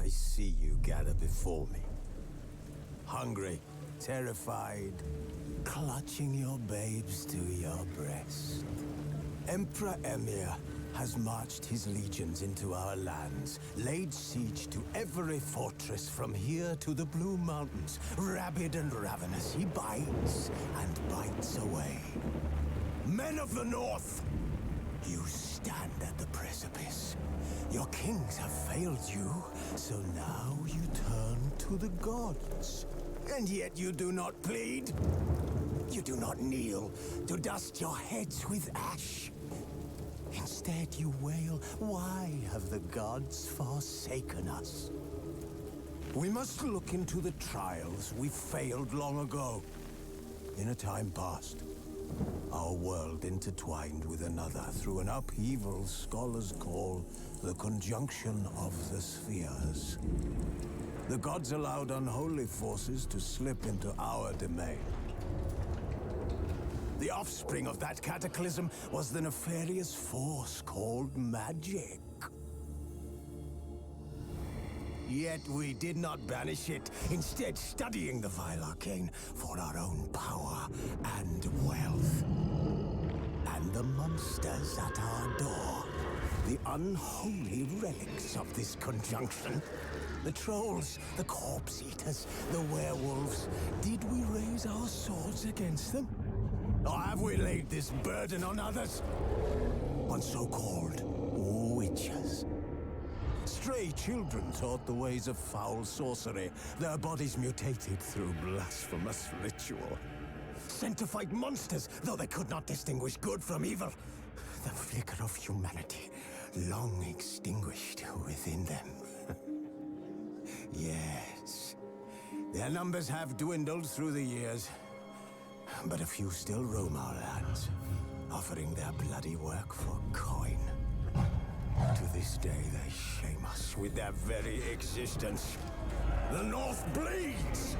I see you gather before me. Hungry, terrified, clutching your babes to your breast. Emperor Emir has marched his legions into our lands, laid siege to every fortress from here to the Blue Mountains. Rabid and ravenous, he bites and bites away. Men of the North, you stand at the precipice. Your kings have failed you, so now you turn to the gods. And yet you do not plead. You do not kneel to dust your heads with ash. Instead you wail, why have the gods forsaken us? We must look into the trials we failed long ago. In a time past, our world intertwined with another through an upheaval scholars call the conjunction of the spheres. The gods allowed unholy forces to slip into our domain. The offspring of that cataclysm was the nefarious force called magic. Yet we did not banish it, instead studying the vile arcane for our own power and wealth. And the monsters at our door, the unholy relics of this conjunction. The trolls, the corpse eaters, the werewolves. Did we raise our swords against them? Or have we laid this burden on others? On so-called witches. Stray children taught the ways of foul sorcery, their bodies mutated through blasphemous ritual. Sent to fight monsters, though they could not distinguish good from evil. The flicker of humanity, long extinguished within them. Yes, their numbers have dwindled through the years. But a few still roam our lands, offering their bloody work for coin. To this day, they shame us with their very existence. The North bleeds,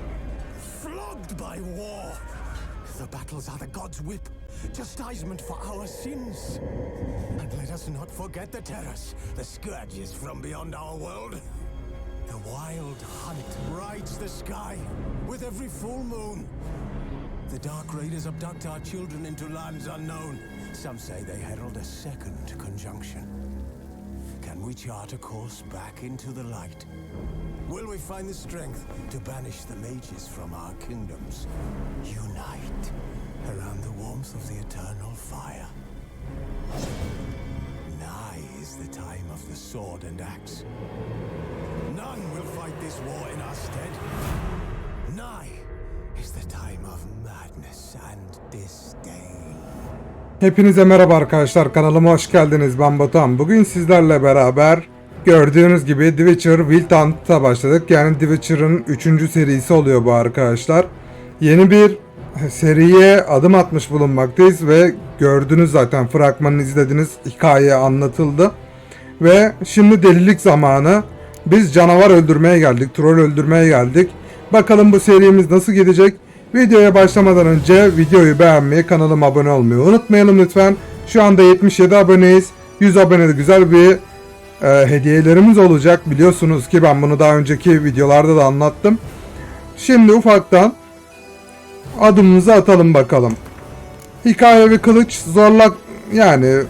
flogged by war. The battles are the gods' whip, chastisement for our sins. And let us not forget the terrors, the scourges from beyond our world. The wild hunt rides the sky with every full moon. The Dark Raiders abduct our children into lands unknown. Some say they herald a second conjunction. Can we chart a course back into the light? Will we find the strength to banish the mages from our kingdoms? Unite around the warmth of the eternal fire. Nigh is the time of the sword and axe. None will fight this war in our stead. Nigh is the time of madness and disdain. Hepinize merhaba arkadaşlar, kanalıma hoş geldiniz. Ben Batuhan. Bugün sizlerle beraber gördüğünüz gibi The Witcher Wild Hunt'a başladık. Yani The Witcher'ın 3. serisi oluyor bu arkadaşlar. Yeni bir seriye adım atmış bulunmaktayız ve gördünüz zaten, fragmanını izlediniz, hikaye anlatıldı. Ve şimdi delilik zamanı. Biz canavar öldürmeye geldik, troll öldürmeye geldik. Bakalım bu serimiz nasıl gidecek? Videoya başlamadan önce videoyu beğenmeyi, kanalıma abone olmayı unutmayalım lütfen. Şu anda 77 aboneyiz. 100 abonede güzel bir hediyelerimiz olacak. Biliyorsunuz ki ben bunu daha önceki videolarda da anlattım. Şimdi ufaktan adımımızı atalım bakalım. Hikaye ve kılıç zorlak, yani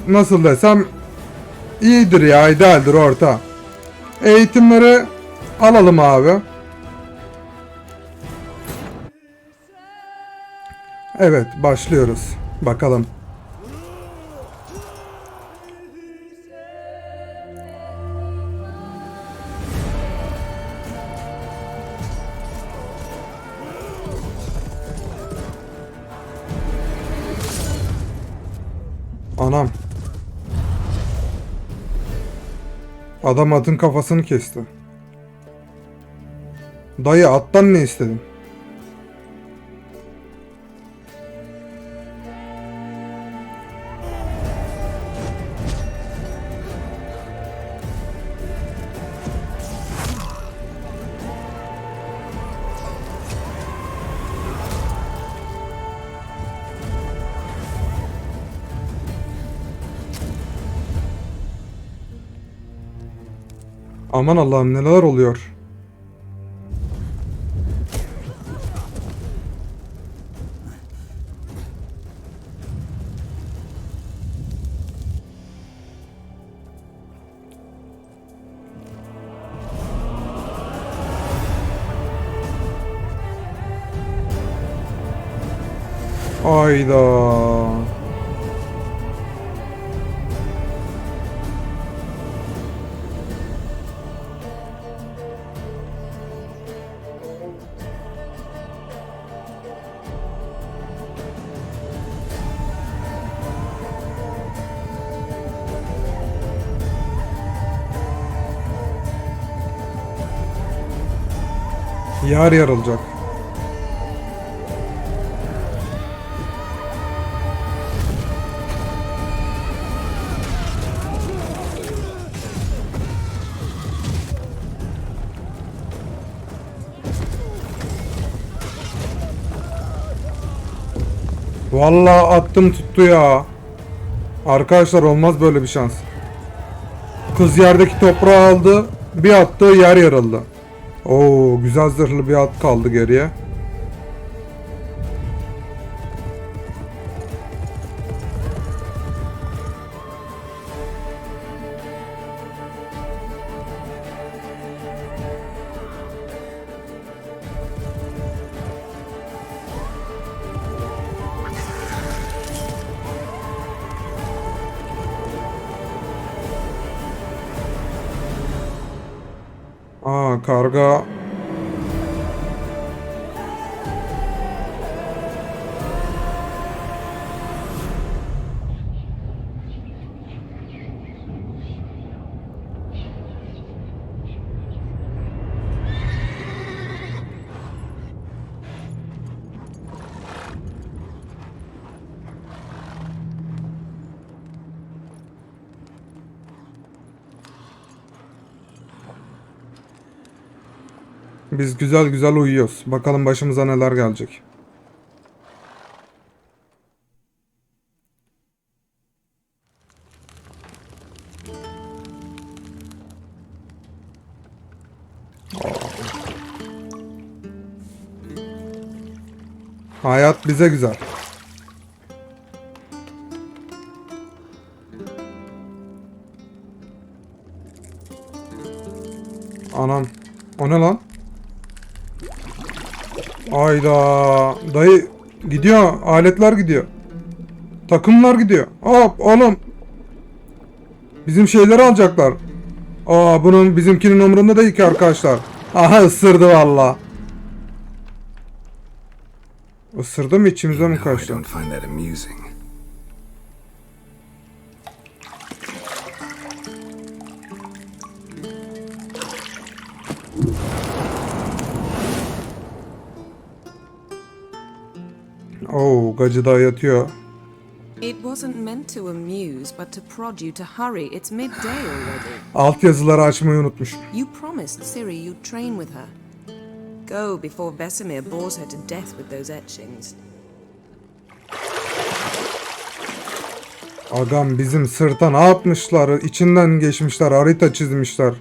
nasıl desem, iyidir ya, idealdir, orta. Eğitimleri alalım abi. Evet, başlıyoruz. Bakalım. Anam. Adam atın kafasını kesti. Dayı, attan ne istedin? Aman Allah'ım, neler oluyor? Ayda. Yer yarılacak. Vallahi attım tuttu ya. Arkadaşlar olmaz böyle bir şans. Kız yerdeki toprağı aldı. Bir attığı yer yarıldı. Oo, güzel zırhlı bir at kaldı geriye. Aa, karga. Biz güzel güzel uyuyoruz. Bakalım başımıza neler gelecek. Hayat bize güzel. Anam. O ne lan? Ayda. Dayı gidiyor. Aletler gidiyor. Takımlar gidiyor. Hop oğlum. Bizim şeyleri alacaklar. Aa, bunun bizimkinin umurunda değil ki arkadaşlar. Aha, ısırdı valla. Isırdı mı, içimize mi kaçtı? Oo, gacı da yatıyor. It wasn't meant to amuse, but to prod you to hurry. It's midday already. Alt yazıları açmayı unutmuş. You promised Ciri you'd train with her. Go before Vesemir bores her to death with those etchings. Agam, bizim sırta ne yapmışlar? İçinden geçmişler, harita çizmişler.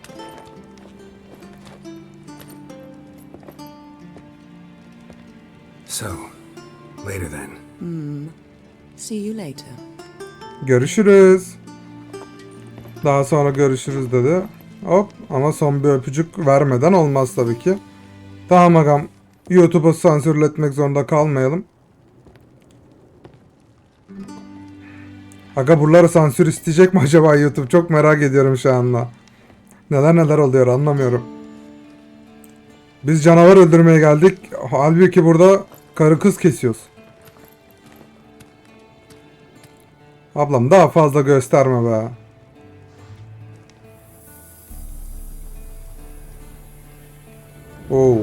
So, later then. See you later. Görüşürüz. Daha sonra görüşürüz dedi. Hop, ama son bir öpücük vermeden olmaz tabii ki. Tamam agam. YouTube'u sansürletmek zorunda kalmayalım. Aga, buraları sansür isteyecek mi acaba YouTube? Çok merak ediyorum şu anda. Neler neler oluyor anlamıyorum. Biz canavar öldürmeye geldik. Halbuki burada karı kız kesiyoruz. Ablam, daha fazla gösterme be. Oo.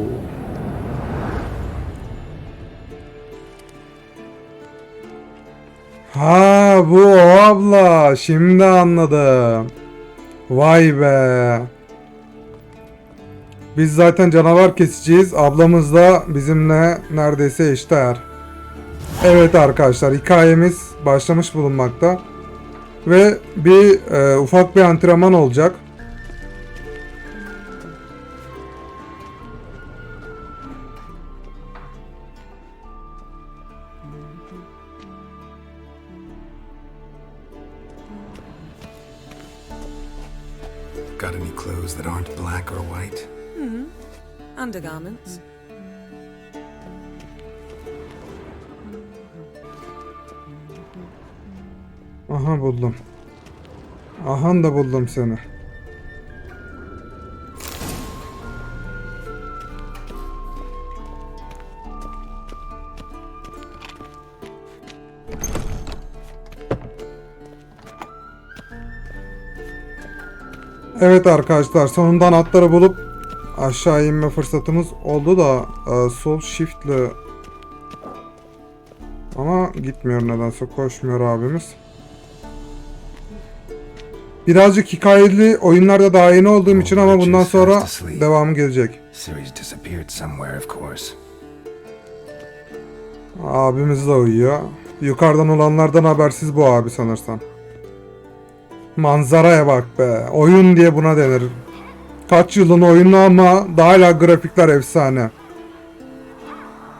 Ha, bu o abla. Şimdi anladım. Vay be. Biz zaten canavar keseceğiz. Ablamız da bizimle neredeyse eşdeğer. Evet arkadaşlar, hikayemiz başlamış bulunmakta. Ve ufak bir antrenman olacak. Got any clothes that aren't black or white? Undergarments. Aha buldum. Ahan da buldum seni. Evet arkadaşlar, sonunda anahtarı bulup aşağı inme fırsatımız oldu da sol shift'le ama gitmiyor, nedense koşmuyor abimiz. Birazcık hikayeli oyunlarda daha yeni olduğum için ama bundan sonra devamı gelecek. Abimiz de uyuyor. Yukarıdan olanlardan habersiz bu abi sanırsam. Manzaraya bak be. Oyun diye buna denir. Kaç yılın oyunu ama daha hala grafikler efsane.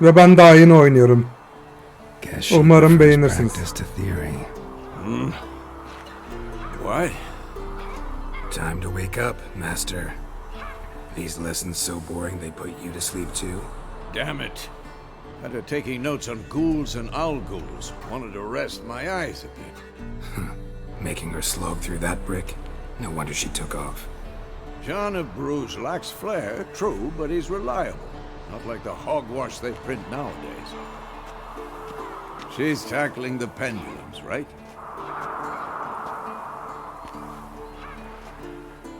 Ve ben daha yeni oynuyorum. Umarım beğenirsiniz. What? Time to wake up, Master. These lessons so boring they put you to sleep too? Damn it. After taking notes on ghouls and owl ghouls, wanted to rest my eyes a bit. Making her slog through that brick? No wonder she took off. John of Bruges lacks flair, true, but he's reliable. Not like the hogwash they print nowadays. She's tackling the pendulums, right?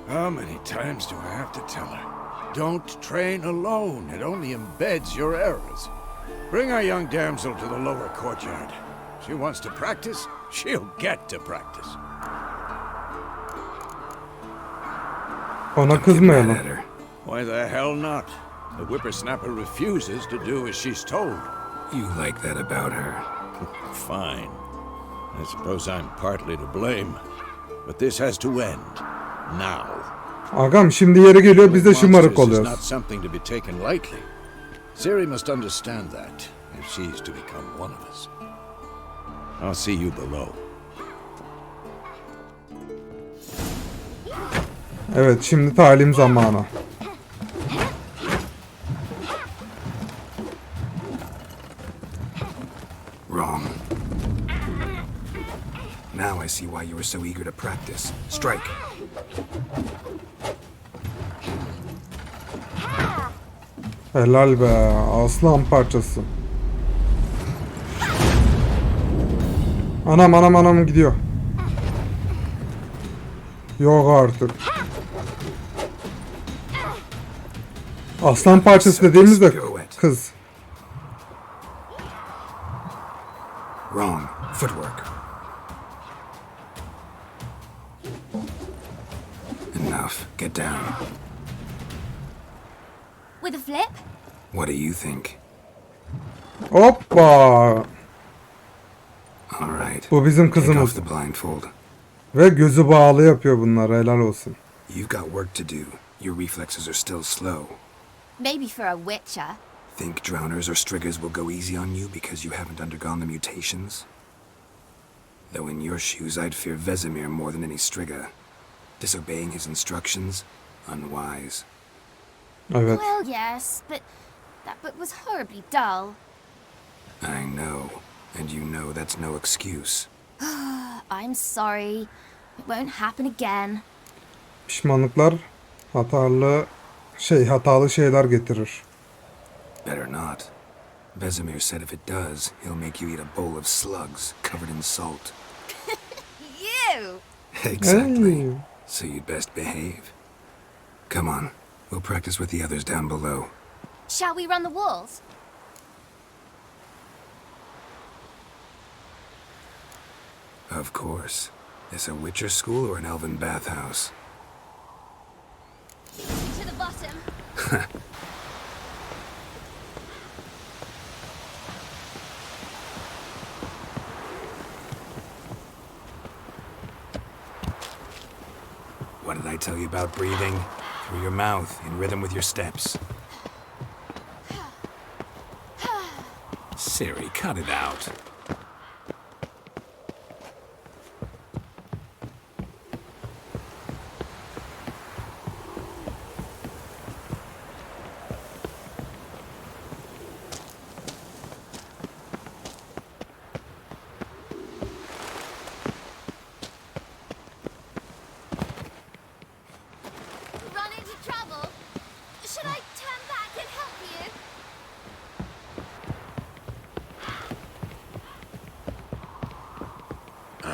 How many times do I have to tell her? Don't train alone. It only embeds your errors. Bring our young damsel to the lower courtyard. She wants to practice, she'll get to practice. Ona kızmayalım. Why the hell not? The whippersnapper refuses to do as she's told. You like that about her? Fine. I suppose I'm partly to blame. But this has to end. Now. Agam şimdi yeri geliyor, biz de şımarık Monsters is oluyoruz. not something to be taken lightly. Ciri must understand that if she's to become one of us. I'll see you below. Evet, şimdi talim zamanı. Wrong. Now I see why you were so eager to practice. Strike. Helal be, aslan parçası. Anam gidiyor. Yok artık. Aslan parçası dediğimiz de kız. Wrong. Footwork. Enough. Get down. With a flip? What do you think? Hoppa. All right. Bu bizim Take off kızımız. the blindfold. Ve gözü bağlı yapıyor bunlar, helal olsun. You've got work to do. Your reflexes are still slow. Maybe for a witcher. Think drowners or striggers will go easy on you because you haven't undergone the mutations? Though in your shoes I'd fear Vesemir more than any strigger. Disobeying his instructions? Unwise. Evet. Well, yes, but that book was horribly dull. I know. And you know that's no excuse. I'm sorry. It won't happen again. Pişmanlıklar hatalı şeyler getirir. Better not. Vesemir said if it does, he'll make you eat a bowl of slugs covered in salt. You! Exactly. Hey. So you'd best behave. Come on. We'll practice with the others down below. Shall we run the walls? Of course. Is a Witcher school or an elven bathhouse? To the bottom. What did I tell you about breathing? Through your mouth, in rhythm with your steps. Siri, cut it out.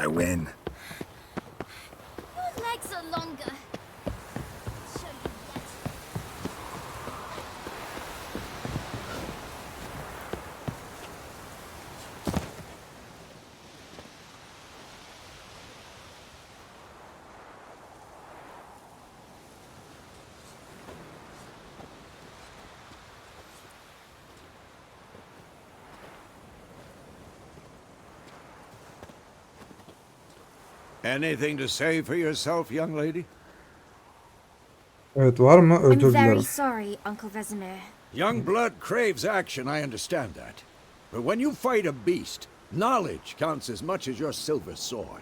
I win. Your legs are longer. I'll show you yet. Anything to say for yourself, young lady? Evet, var mı? I'm Özür very dilerim. sorry, Uncle Vesemir. Young blood craves action, I understand that. But when you fight a beast, knowledge counts as much as your silver sword.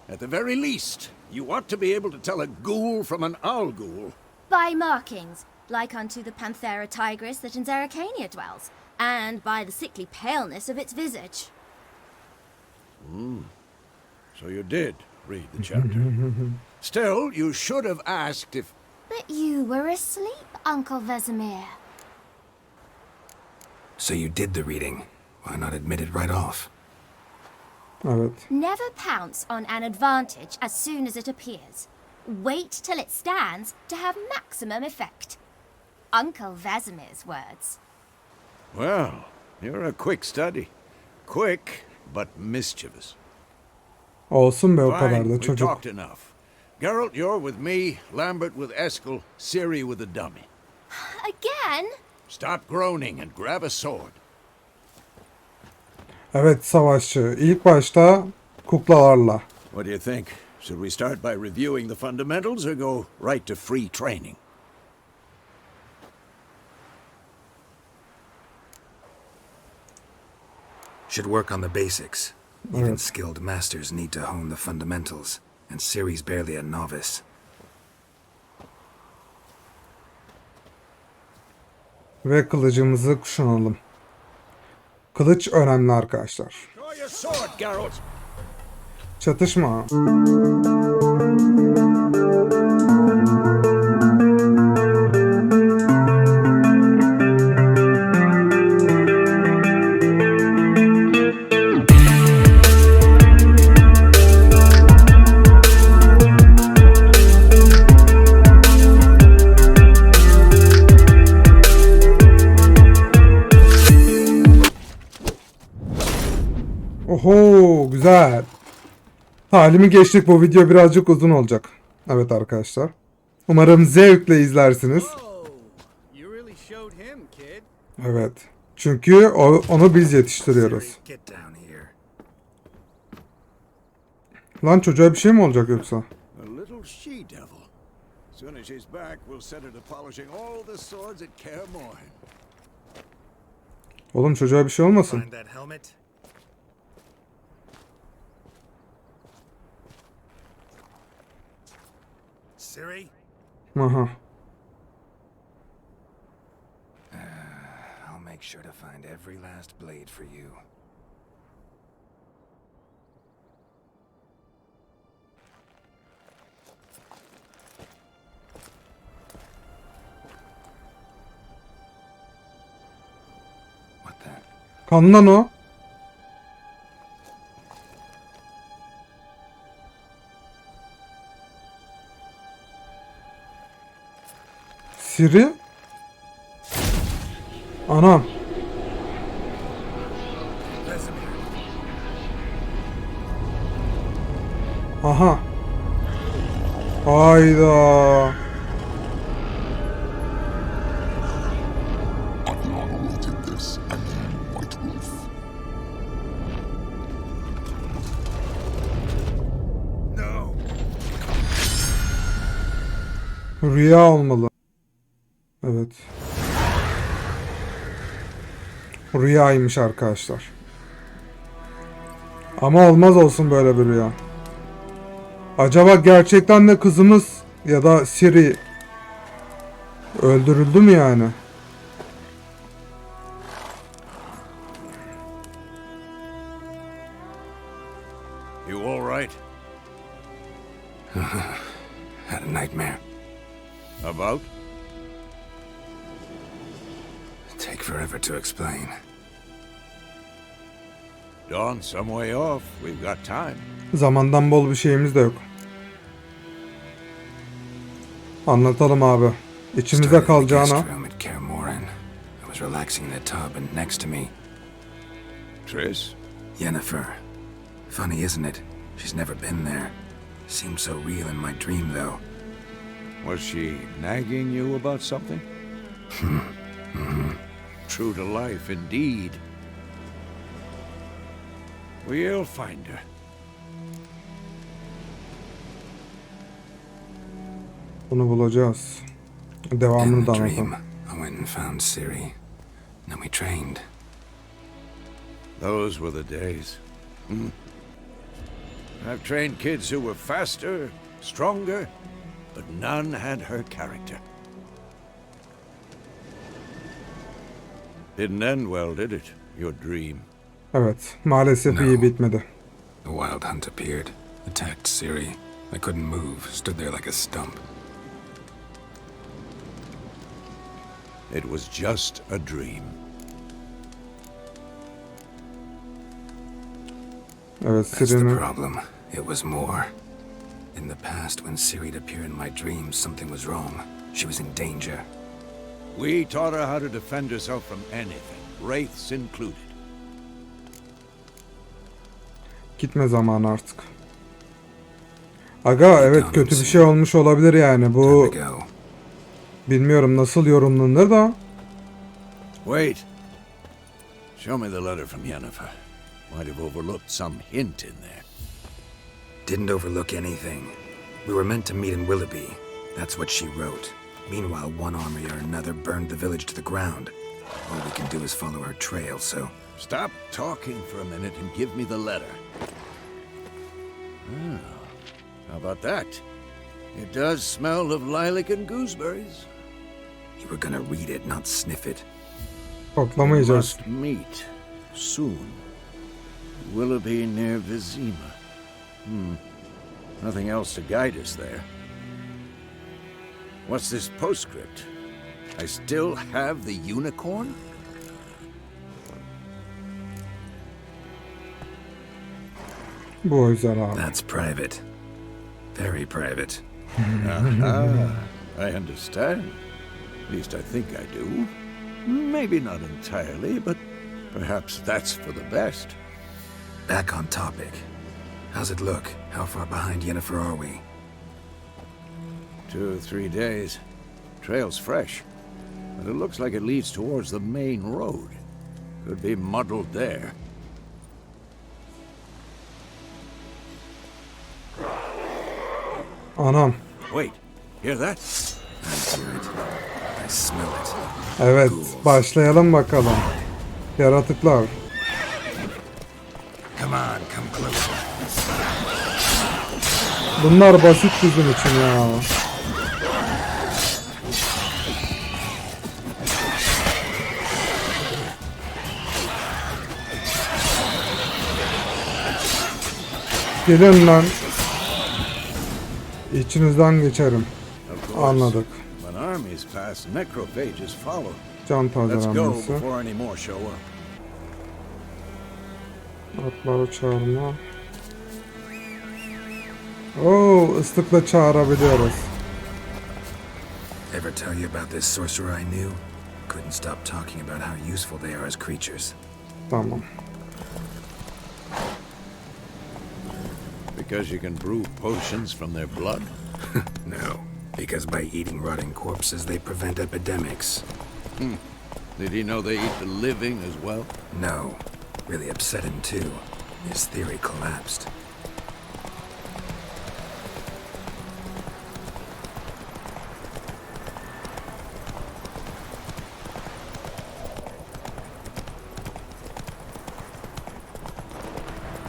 At the very least, you ought to be able to tell a ghoul from an owl ghoul. By markings, like unto the Panthera tigris that in Zeracania dwells, and by the sickly paleness of its visage. So you did read the chapter. Still, you should have asked if... But you were asleep, Uncle Vesemir. So you did the reading. Why not admit it right off? Evet. Never pounce on an advantage as soon as it appears. Wait till it stands to have maximum effect. Uncle Vesemir's words. Well, you're a quick study. Quick, but mischievous. Olsun be, o Fine, kadar da we've çocuk. talked enough. Geralt, you're with me, Lambert with Eskel, Ciri with the dummy. Again? Stop groaning and grab a sword. Evet, savaşçı. İlk başta kuklalarla. What do you think? Should we start by reviewing the fundamentals or go right to free training? Should work on the basics. Even skilled masters need to hone the fundamentals, and Ciri's barely a novice. Ve kılıcımızı kuşanalım. Kılıç önemli arkadaşlar. Draw your sword, Geralt! Çatışma. Oho, güzel. Halimi geçtik, bu video birazcık uzun olacak. Evet arkadaşlar. Umarım zevkle izlersiniz. Evet. Çünkü onu biz yetiştiriyoruz. Ciri, get down here. Lan çocuğa bir şey mi olacak yoksa? A little she-devil. Soon as she's back, we'll set her to polishing all the swords at Kaer Morhen. Oğlum çocuğa bir şey olmasın. Find that helmet. Ciri? Aha. I'll make sure to find every last blade for you. What the? Kanlan o. Ciri? Anam. Aha. Hayda. No! Rüya olmalı. Evet. Rüyaymış arkadaşlar. Ama olmaz olsun böyle bir rüya. Acaba gerçekten de kızımız ya da Ciri öldürüldü mü yani? You all right? Had a nightmare. About? Take forever to explain. Dawn's some way off. We've got time. Zamandan bol bir şeyimiz de yok. Anlatalım abi. İçimizde Started in the kalacağına. guest room at Kaer Morhen. I was relaxing in the tub, and next to me, Triss? Yennefer. Funny, isn't it? She's never been there. Seemed so real in my dream, though. Was she nagging you about something? True to life, indeed. We'll find her. Bunu bulacağız. In Devamını da the dream, anlatalım. I went and found Ciri. Then we trained. Those were the days. I've trained kids who were faster, stronger, but none had her character. Didn't end well, did it? Your dream. Evet. Maalesef iyi bitmedi. The wild hunt appeared, attacked Ciri. I couldn't move, stood there like a stump. It was just a dream. Evet, That's the Ciri'nin problem. It was more. In the past, when Ciri'd appear in my dreams, something was wrong. She was in danger. We taught her how to defend herself from anything, wraiths included. gitme zamanı artık. Aga evet, kötü bir şey olmuş olabilir yani. Bu Time to go. bilmiyorum nasıl yorumlanır da. Wait. Show me the letter from Yennefer. Might have overlooked some hint in there. Didn't overlook anything. We were meant to meet in Willoughby. That's what she wrote. Meanwhile, one army or another burned the village to the ground. All we can do is follow her trail, so... Stop talking for a minute and give me the letter. Ah, how about that? It does smell of lilac and gooseberries. You were gonna read it, not sniff it. Toplamayacağız. Must meet soon. Willoughby near Vizima. Nothing else to guide us there. What's this postscript? I still have the unicorn? Bu o yüzden abi. That's private. Very private. I understand. At least I think I do. Maybe not entirely, but perhaps that's for the best. Back on topic. How's it look? How far behind Yennefer are we? 2 or 3 days. Trail's fresh, but it looks like it leads towards the main road. Could be muddled there. Anam. Wait, hear that? I hear it. I smell it. Evet, başlayalım bakalım. Yaratıklar. Come on, come closer. Bunlar basit bizim için ya. Gelin lan. İçinizden geçerim. Of course. Anladık. When armies pass, necrophages follow. Can Let's go tazelenmesi. before any more show up. Atları çağırma. Oo, ıslıkla çağırabiliyoruz. Ever tell you about this sorcerer I knew? Couldn't stop talking about how useful they are as creatures. Tamam. Because you can brew potions from their blood? No, because by eating rotting corpses, they prevent epidemics. Did he know they eat the living as well? No, really upset him too. His theory collapsed.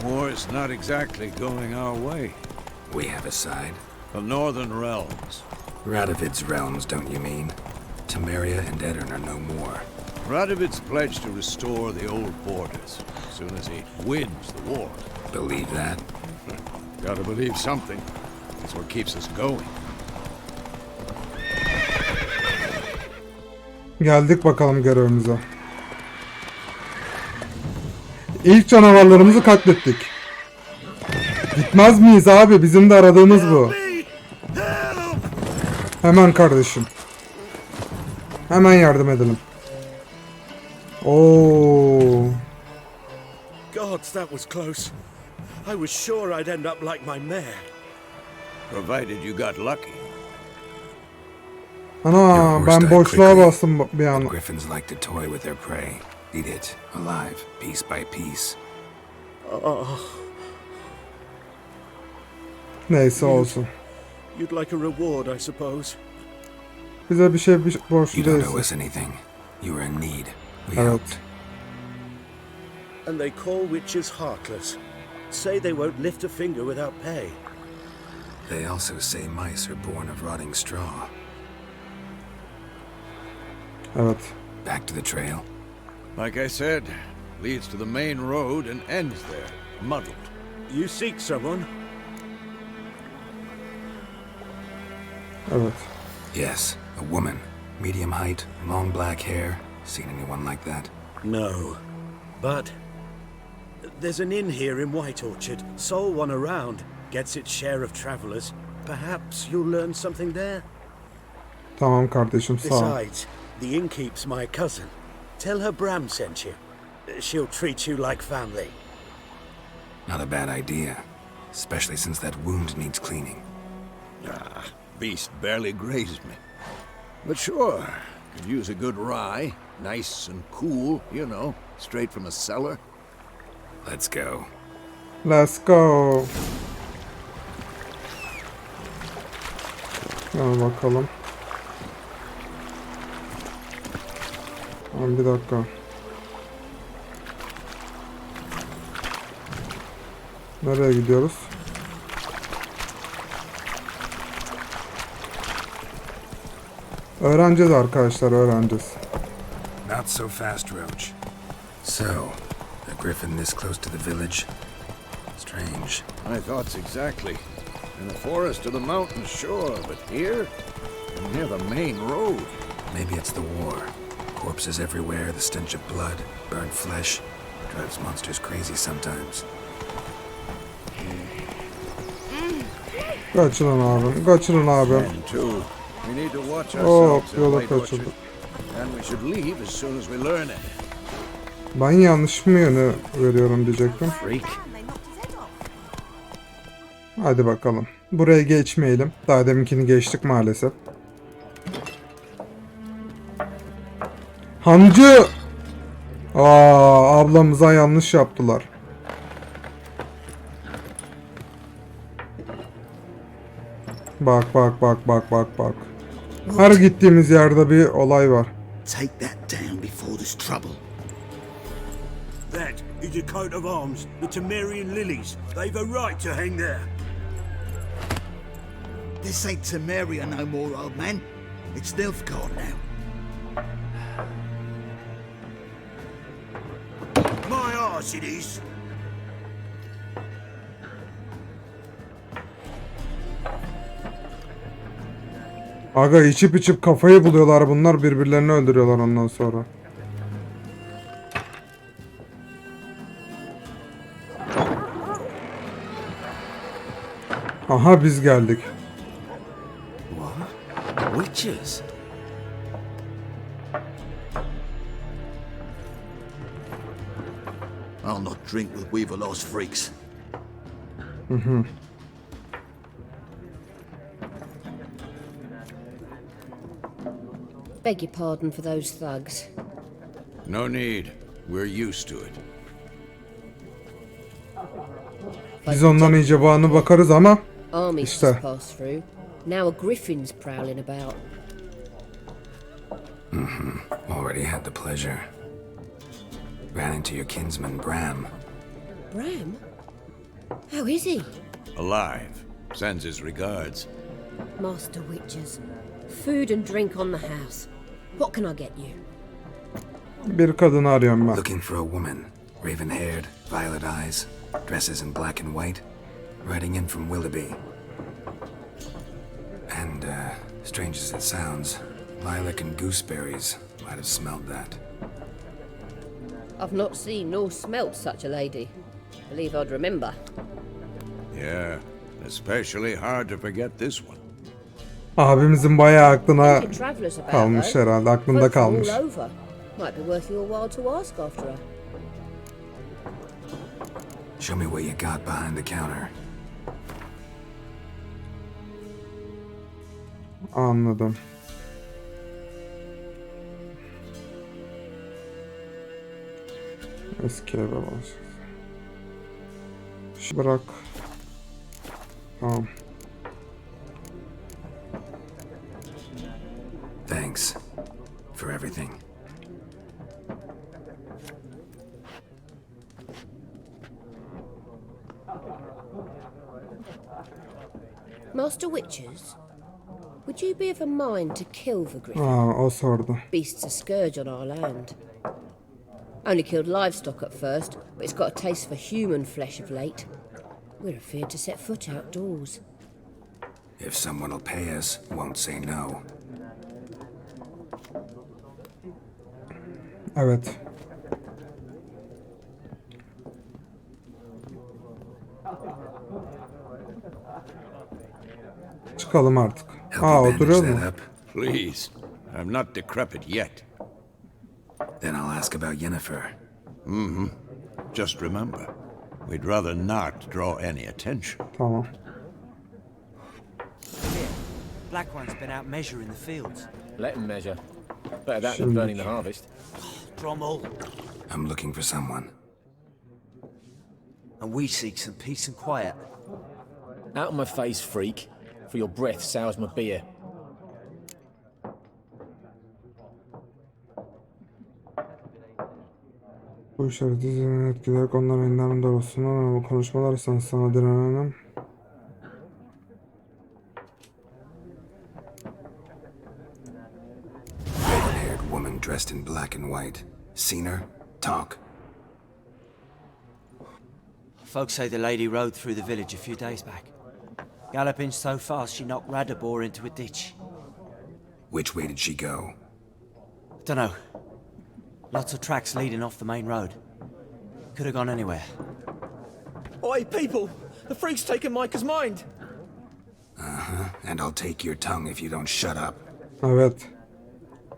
War's not exactly going our way. We have a side. The northern realms. Radovid's realms, don't you mean? Temeria and Edirn are no more. Radovid's pledged to restore the old borders as soon as he wins the war. Believe that? Gotta believe something. That's what keeps us going. Geldik bakalım görevimize. İlk canavarlarımızı katlettik. Gitmez miyiz abi? Bizim de aradığımız bu. Hemen kardeşim. Hemen yardım edelim. Oo. Gods, that was close. I was sure I'd end up like my mare. Provided you got lucky. Ana ben boşluğa bastım bir an. Griffins like to toy with their prey. Eat it alive, piece by piece. Neyse olsun. You'd like a reward, I suppose. Bize bir şey borçlu You don't owe değilsin. us anything. You were in need. We Evet. helped. And they call witches heartless. Say they won't lift a finger without pay. They also say mice are born of rotting straw. Evet. Back to the trail. Like I said, leads to the main road and ends there, muddled. You seek someone? Evet. Yes, a woman. Medium height, long black hair. Seen anyone like that? No. But there's an inn here in White Orchard. Sole one around. Gets its share of travelers. Perhaps you'll learn something there? Tamam kardeşim sağ ol. Besides, the innkeep's my cousin. Tell her Bram sent you. She'll treat you like family. Not a bad idea. Especially since that wound needs cleaning. Beast barely grazed me. But sure, could use a good rye. Nice and cool, you know, straight from a cellar. Let's go. Let's go. Gel bakalım. Tamam bir dakika. Nereye gidiyoruz? Öğreneceğiz arkadaşlar, öğreneceğiz. Not so fast, Roach. So, a griffin this close to the village? Strange. My thoughts exactly. In the forest or the mountains, sure, but here? Near the main road. Maybe it's the war. Corpses everywhere, the stench of blood, burnt flesh. Drives monsters crazy sometimes. Kaçırın abi, kaçırın abi. And two, we need to watch Hop, ourselves in yola White Orchard. kaçırdık. And we should leave as soon as we learn it. Ben yanlış mı yönü veriyorum diyecektim. Freak. Hadi bakalım. Buraya geçmeyelim. Daha deminkini geçtik maalesef. Hancı! Ablamıza yanlış yaptılar. Bak bak bak bak bak bak. Her gittiğimiz yerde bir olay var. Take that down before there's trouble. That is a coat of arms, the Temerian lilies. They've a right to hang there. This ain't Temeria no more, old man. It's Nilfgaard now. My arse it is. Aga içip içip kafayı buluyorlar bunlar, birbirlerini öldürüyorlar ondan sonra. Aha biz geldik. What? Witches? I'll not drink with Weaverlaw's freaks. Beg your pardon for those thugs. No need. We're used to it. Biz ondan iyice bağını bakarız ama Armies İşte. just passed through. Now a griffin's prowling about. Already had the pleasure. Ran into your kinsman, Bram. Bram? How is he? Alive. Sends his regards. Master Witches. Food and drink on the house. What can I get you? bir kadını arıyorum ben. Looking for a woman. Raven-haired, violet eyes. Dresses in black and white. Riding in from Willoughby. And, strange as it sounds, lilac and gooseberries might have smelled that. I've not seen nor smelt such a lady. Believe I'd remember. Yeah, especially hard to forget this one. Abimizin bayağı aklına Plenty of travellers about, kalmış though. herhalde. Aklında Folk from kalmış. all over. Might be worth your while to ask after her. Show me what you got behind the counter. Anladım. Eski eve başlayacağız. Bırak. Tamam. Thanks for everything. Master Witches, would you be of a mind to kill the griffin? O sordu. Beast's a scourge on our land. Only killed livestock at first, but it's got a taste for human flesh of late. We're afeard to set foot outdoors. If someone will pay us, won't say no. Evet. Çıkalım artık. Help you bandage Oturuyor mu? that up? Please, I'm not decrepit yet. Then I'll ask about Yennefer. Just remember, we'd rather not draw any attention. Tamam. Black one's been out measuring the fields. Let him measure. Better that than burning the harvest. Drommel. I'm looking for someone. And we seek some peace and quiet. Out of my face, freak. For your breath sours my beer. Bu işareti zihnini etkileyerek onların elinden doğrultusunda önemli konuşmalar sana direnelim. Red-haired woman dressed in black and white. Seen her? Talk. Folks say the lady rode through the village a few days back. Galloping so fast she knocked Radabor into a ditch. Which way did she go? Dunno. Lots of tracks leading off the main road. Could have gone anywhere. Oi, people! The freak's taken Micah's mind! And I'll take your tongue if you don't shut up. Evet.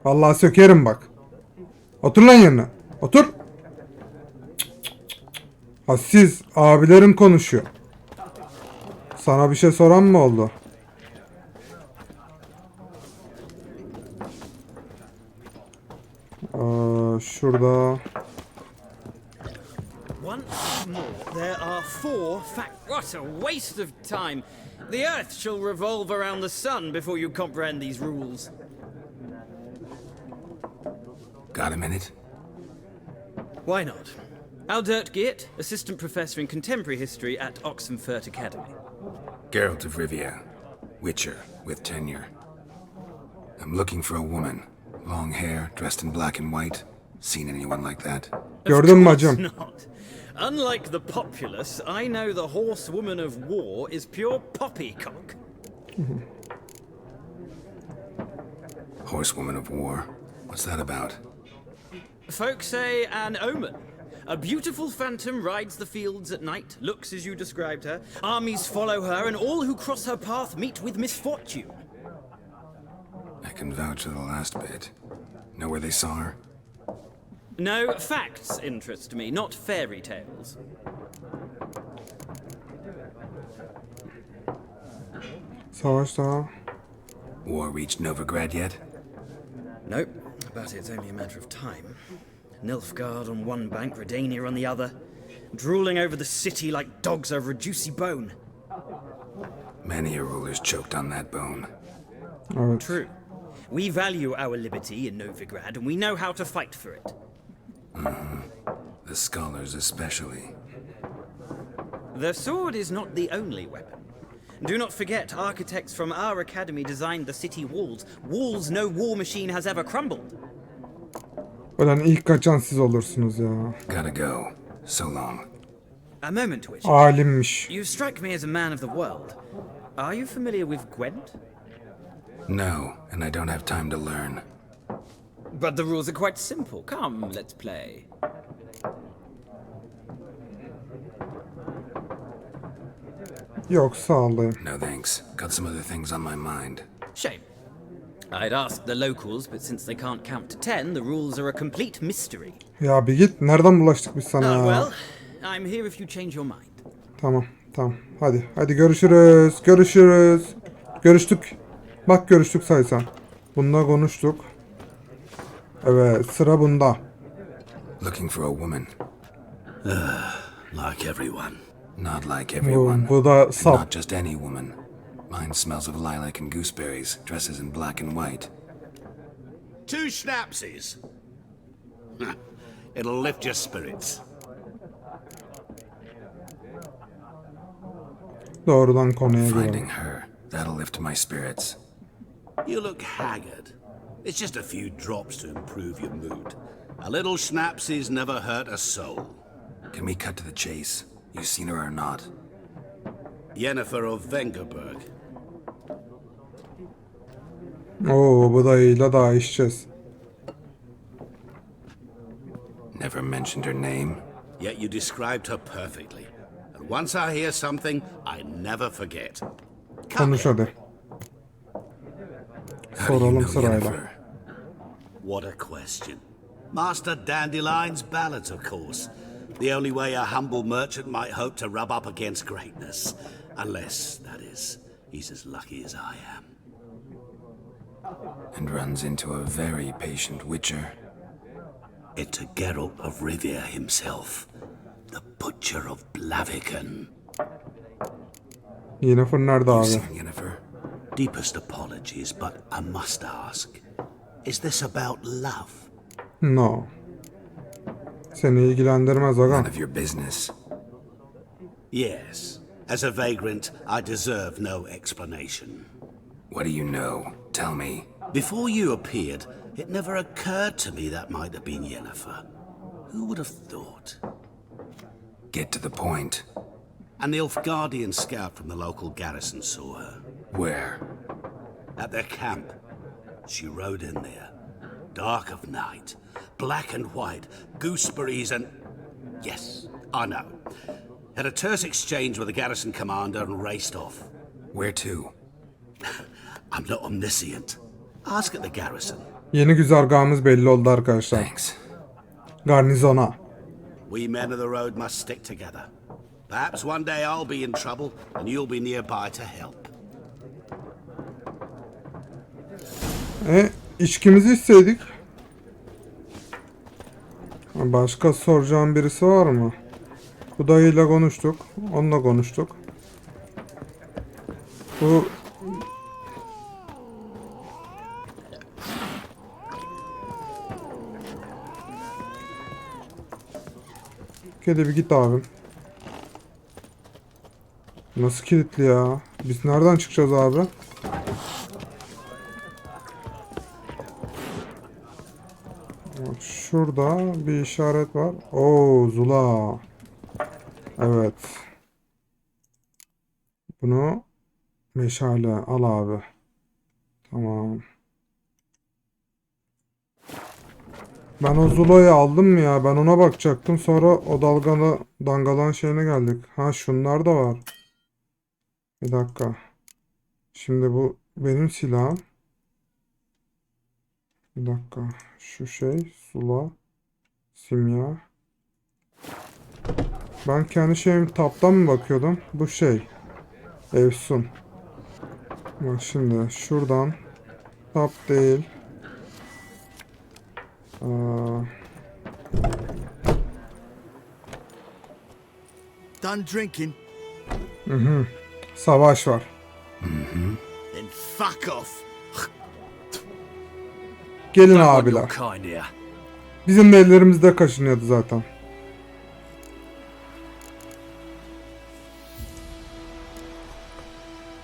Vallahi sökerim bak. Otur lan yerine. Otur. Ha siz abilerin konuşuyor. Sana bir şey soran mı oldu? Şurada. Once more, there are 4 What a waste of time! The Earth shall revolve around the sun before you comprehend these rules. Got a minute? Why not? Aldert Geert, Assistant Professor in Contemporary History at Oxenfurt Academy. Geralt of Rivia. Witcher, with tenure. I'm looking for a woman. Long hair, dressed in black and white. Seen anyone like that? Gördün mü Of course hacım? not. Unlike the populace, I know the horsewoman of war is pure poppycock. Horsewoman of war. What's that about? Folk say an omen. A beautiful phantom rides the fields at night, looks as you described her. Armies follow her, and all who cross her path meet with misfortune. I can vouch for the last bit. Know where they saw her? No, facts interest me, not fairy tales. Savaşta. War reached Novigrad yet? Nope, but it's only a matter of time. Nilfgaard on one bank, Redania on the other, drooling over the city like dogs over a juicy bone. Many a ruler's choked on that bone. Evet. True. We value our liberty in Novigrad, and we know how to fight for it. The scholars especially. The sword is not the only weapon. Do not forget, architects from our academy designed the city walls. Walls no war machine has ever crumbled. Ölen ilk kaçan siz olursunuz ya. Gotta go. So long. A moment, Witch. Alimmiş. You strike me as a man of the world. Are you familiar with Gwent? No, and I don't have time to learn. But the rules are quite simple. Come, let's play. Yok sağ olayım. No thanks. Got some other things on my mind. Shame. I'd ask the locals, but since they can't count to 10, the rules are a complete mystery. Ya bir git. Nereden bulaştık biz sana ya? Well, I'm here if you change your mind. Tamam. Hadi görüşürüz. Görüştük. Bak görüştük saysan. Bunda konuştuk. Evet sıra bunda. Looking for a woman. Like everyone. Not like everyone. Bu da And sap. not just any woman. Mine smells of lilac and gooseberries, dresses in black and white. 2 schnapsies. It'll lift your spirits. Doğrudan konuya Finding girelim. her, that'll lift my spirits. You look haggard. It's just a few drops to improve your mood. A little schnapsies never hurt a soul. Can we cut to the chase? You seen her or not? Yennefer of Vengerberg. Oo bu dayıyla daha içeceğiz. Never mentioned her name. Yet you described her perfectly. And once I hear something, I never forget. Konuş hadi. Soralım sırayla. Yennefer? What a question. Master Dandelion's ballads, of course. The only way a humble merchant might hope to rub up against greatness. Unless, that is, he's as lucky as I am. And runs into a very patient witcher. Into Geralt of Rivia himself. The Butcher of Blaviken. Yennefer nerede You abi? seen Yennefer? Deepest apologies, but I must ask. Is this about love? No. Seni ilgilendirmez aga. None of your business. Yes. As a vagrant, I deserve no explanation. What do you know? Tell me. Before you appeared, it never occurred to me that might have been Yennefer. Who would have thought? Get to the point. An Nilfgaardian scout from the local garrison saw her. Where? At their camp. She rode in there. Dark of night. Black and white. Gooseberries and... Yes, I know. Had a terse exchange with the garrison commander and raced off. Where to? I'm not omniscient. Ask at the garrison. Yeni güzergahımız belli oldu arkadaşlar. Thanks. Garnizona. We men of the road must stick together. Perhaps one day I'll be in trouble and you'll be nearby to help. İçkimizi isteydik. Başka soracağım birisi var mı? Bu dayıyla konuştuk. Onunla konuştuk. Bu... Hadi bir git abim. Nasıl kilitli ya? Biz nereden çıkacağız abi? Şurada bir işaret var. Oo, Zula. Evet. Bunu meşale al abi. Tamam. Ben o Zula'yı aldım mı ya? Ben ona bakacaktım. Sonra o dangalan şeyine geldik. Ha şunlar da var. Bir dakika. Şimdi bu benim silahım. Bir dakika. Şu şey. Sula. Simya. Ben kendi şeyim taptan mı bakıyordum? Bu şey. Efsun. Bak şimdi şuradan. Tap değil. Done drinking? Savaş var. Then fuck off. Gelin abiler. Bizim de ellerimizde kaşınıyordu zaten.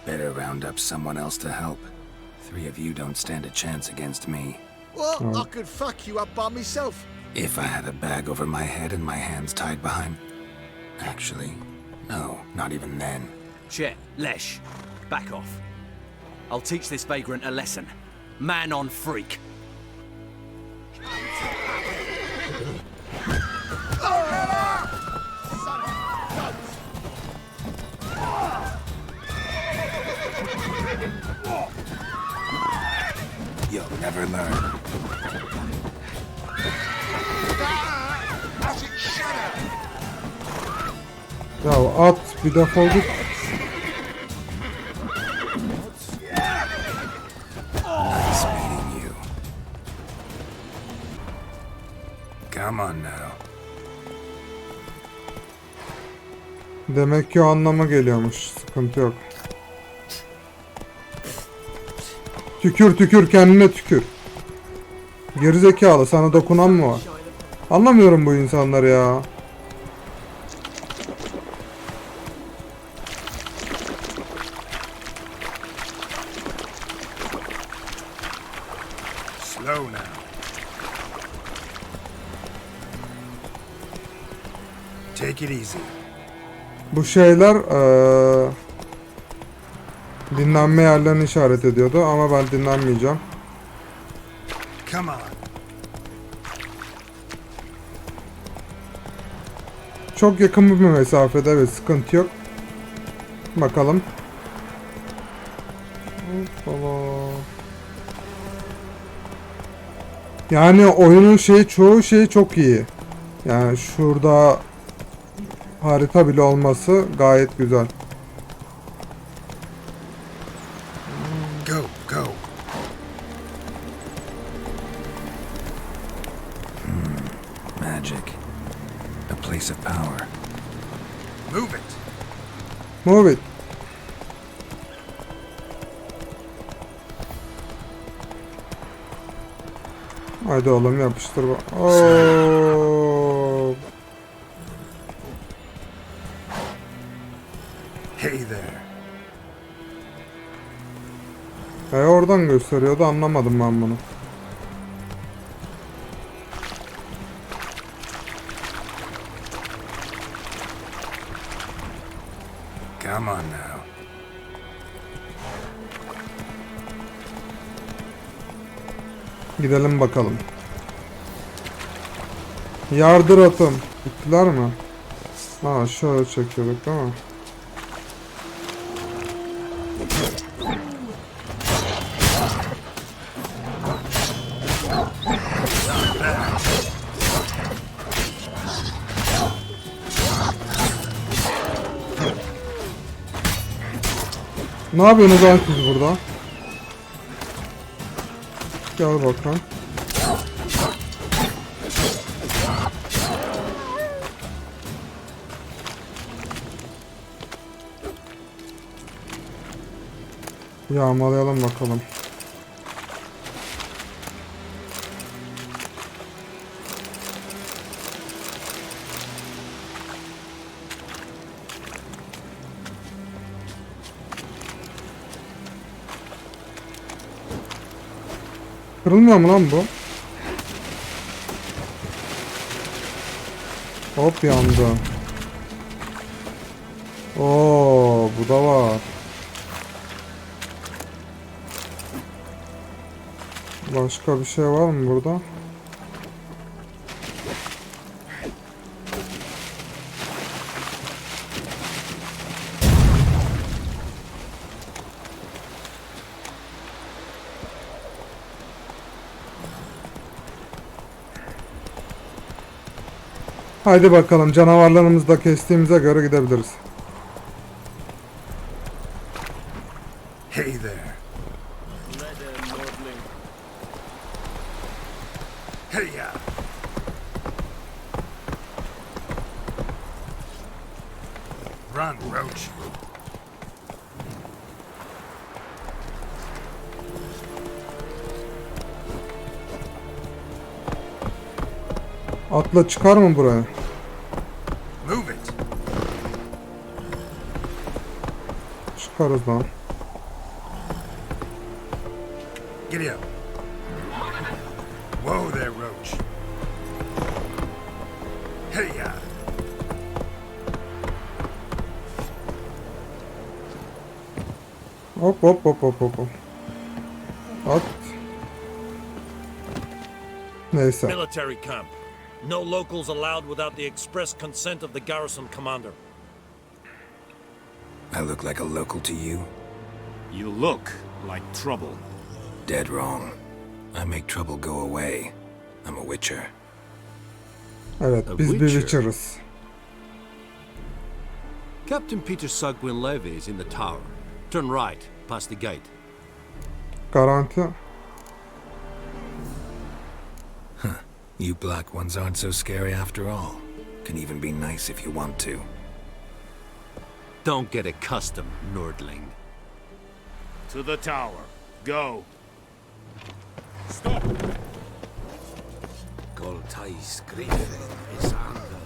Better round up someone else to help. 3 of you don't stand a chance against me. Well, I could fuck you up by myself. If I had a bag over my head and my hands tied behind... Actually, no, not even then. Shit, Lesh, back off. I'll teach this vagrant a lesson. Man on freak. You'll never learn. Ya at bir defol git. Nice meeting you. Come on now. Demek ki o anlama geliyormuş. Sıkıntı yok. Tükür tükür kendine tükür. Gerizekalı sana dokunan mı var? Anlamıyorum bu insanları ya. Slow now. Take it easy. Bu şeyler dinlenme yerlerini işaret ediyordu ama ben dinlenmeyeceğim. Come on. Çok yakın bir mesafede, evet, sıkıntı yok. Bakalım. Hoppala. Yani oyunun çoğu şey çok iyi. Yani şurada harita bile olması gayet güzel. Go, go. Magic. A place of power. Move it. Move it. Haydi oğlum yapıştır bak. Oo. Hey there. Oradan gösteriyordu, anlamadım ben bunu. Come on now. Gidelim bakalım. Yardır atım. Gittiler mi? Ha, şöyle çekiyorduk değil mi? Ne yapıyorsunuz lan siz burada? Gel bakalım. Yağmalayalım bakalım. Kırılmıyor mu lan bu? Hop, yandı. Oo, bu da var. Başka bir şey var mı burada? Haydi bakalım, canavarlarımızı da kestiğimize göre gidebiliriz. Hey there. Hey ya. Run, Roach. Atla çıkar mı buraya? Move it. Çıkarız lan. Giddy up. Whoa there, Roach. Hey ya. Hop hop hop hop hop. At. Neyse. Military camp. No locals allowed without the express consent of the garrison commander. I look like a local to you? You look like trouble. Dead wrong. I make trouble go away. I'm a witcher. Evet, A biz bir Witcher. Witcher'ız. Captain Peter Sugwin Levy is in the tower. Turn right, past the gate. Garanti. You black ones aren't so scary after all. Can even be nice if you want to. Don't get accustomed, Nordling. To the tower. Go. Goltais Griffin is handel.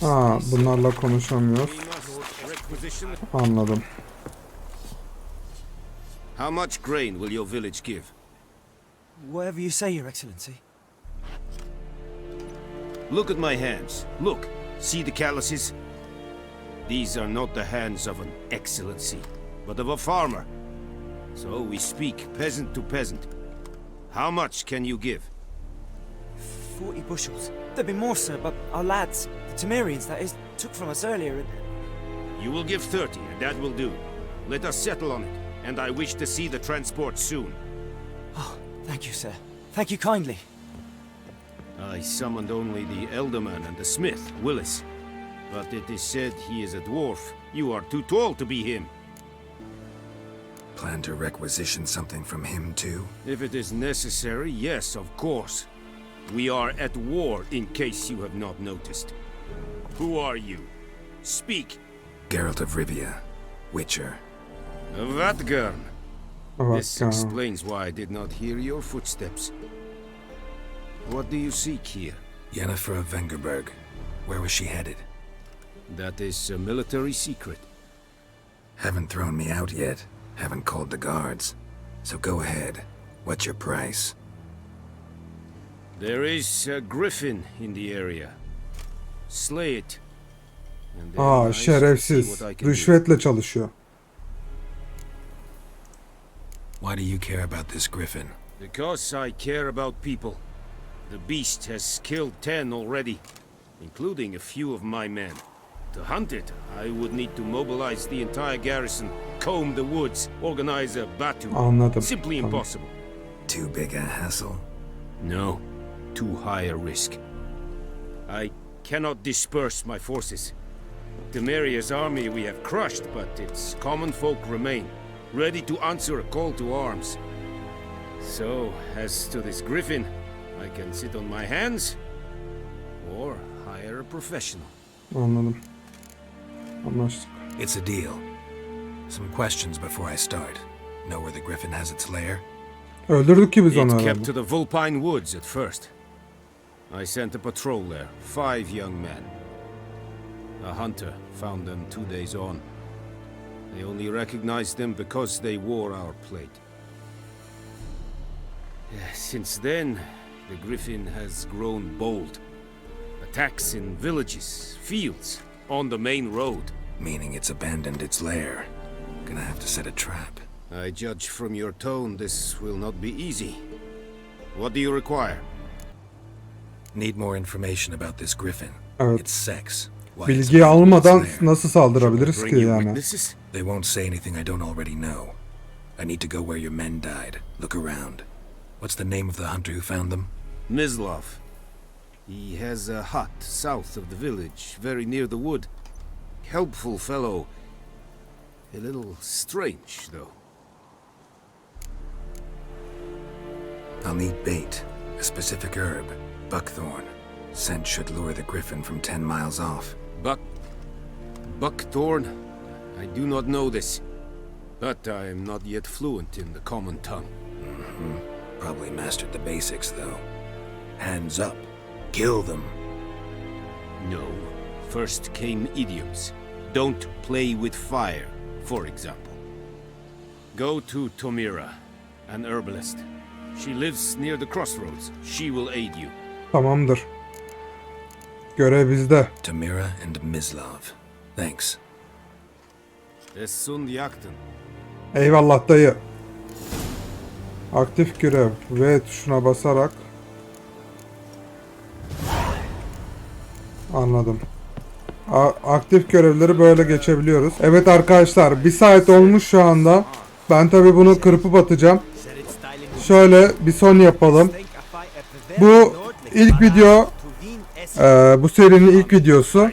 Ha, bunlarla konuşamıyoruz. Anladım. How much grain will your village give? Whatever you say, Your Excellency. Look at my hands. Look. See the calluses? These are not the hands of an excellency, but of a farmer. So we speak peasant to peasant. How much can you give? 40 bushels. There'd be more, sir, but our lads, the Temerians, that is, took from us earlier and... You will give 30, and that will do. Let us settle on it, and I wish to see the transport soon. Oh, thank you, sir. Thank you kindly. I summoned only the elderman and the smith, Willis. But it is said he is a dwarf. You are too tall to be him. Plan to requisition something from him too? If it is necessary, yes, of course. We are at war, in case you have not noticed. Who are you? Speak. Geralt of Rivia, Witcher. Vatgarn. This Vatgarn. explains why I did not hear your footsteps. What do you seek here? Yennefer of Vengerberg. Where was she headed? That is a military secret. Haven't thrown me out yet. Haven't called the guards. So go ahead. What's your price? There is a griffin in the area. Slay it. And then Aa, I see şerefsiz. what I can do. Rüşvetle çalışıyor. Why do you care about this griffin? Because I care about people. The beast has killed 10 already, including a few of my men. To hunt it, I would need to mobilize the entire garrison, comb the woods, organize a battue. Anladım. Simply Tamam. impossible. Too big a hassle? No, too high a risk. I cannot disperse my forces. Temeria's army we have crushed, but its common folk remain, ready to answer a call to arms. So, as to this griffin, I can sit on my hands, or hire a professional. Anladım. Anlaştık. It's a deal. Some questions before I start. Know where the griffin has its lair? Öldürdük ki biz onu It herhalde. kept to the Vulpine Woods at first. I sent a patrol there, 5 young men. A hunter found them 2 days on. They only recognized them because they wore our plate. Since then, the griffin has grown bold. Attacks in villages, fields, on the main road. Meaning it's abandoned its lair. Gonna have to set a trap. I judge from your tone this will not be easy. What do you require? Need more information about this griffin. Evet. Its sex. Why it's Bilgiyi abandoned its almadan lair. nasıl saldırabiliriz Bring ki you yani? witnesses? They won't say anything I don't already know. I need to go where your men died. Look around. What's the name of the hunter who found them? Mislav. He has a hut south of the village, very near the wood. Helpful fellow. A little strange, though. I'll need bait. A specific herb. Buckthorn. Scent should lure the griffin from 10 miles off. Buckthorn? I do not know this. But I am not yet fluent in the common tongue. Probably mastered the basics, though. Hands up. Kill them. No. First came idioms. Don't play with fire, for example. Go to Tomira, an herbalist. She lives near the crossroads. She will aid you. Tamamdır. Görev bizde. Tamira and Mislav. Thanks. Essun yaktın. Eyvallah dayı. Aktif görev. V tuşuna basarak. Anladım. Aktif görevleri böyle geçebiliyoruz. Evet arkadaşlar, 1 saat olmuş şu anda. Ben tabi bunu kırpıp atacağım. Şöyle bir son yapalım. Bu ilk video, bu serinin ilk videosu.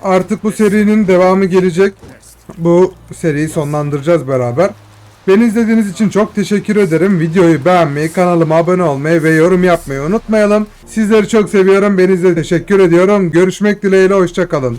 Artık bu serinin devamı gelecek. Bu seriyi sonlandıracağız beraber. Beni izlediğiniz için çok teşekkür ederim. Videoyu beğenmeyi, kanalıma abone olmayı ve yorum yapmayı unutmayalım. Sizleri çok seviyorum. Beni izlediğiniz için teşekkür ediyorum. Görüşmek dileğiyle, hoşça kalın.